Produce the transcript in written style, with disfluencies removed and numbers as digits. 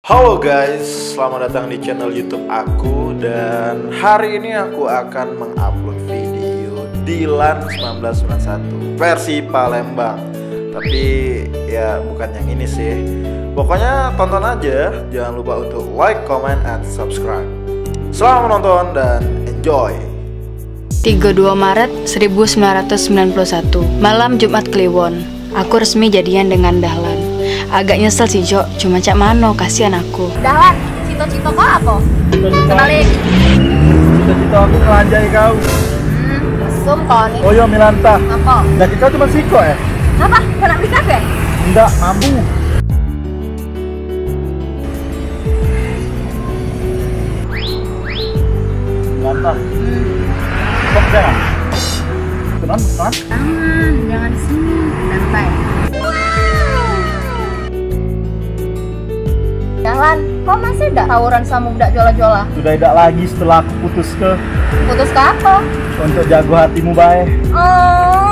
Halo guys, selamat datang di channel YouTube aku. Dan hari ini aku akan mengupload video Dilan 1991 versi Palembang. Tapi ya bukan yang ini sih. Pokoknya tonton aja. Jangan lupa untuk like, comment, and subscribe. Selamat menonton dan enjoy. 32 Maret 1991, malam Jumat Kliwon. Aku resmi jadian dengan Dahlan. Agak nyesel sih Jo, cuma cak mano, kasihan aku. Dahlan, cita-cita kau apa? Kembali. Cita-cita aku ngelanjai kau. Mesum kau nih. Oh iya Milanta. Apa? Dan kita cuma siko ya? Apa? Kena beli kafe? Enggak, mampu. Milanta. Kok jangan? Tenang, tenang. Jangan di sini. Santai. Dahlan, kau masih tidak tawuran sama budak jola-jola? Sudah tidak lagi setelah aku putus ke Putus ke apa? untuk jago hatimu baik. Oh,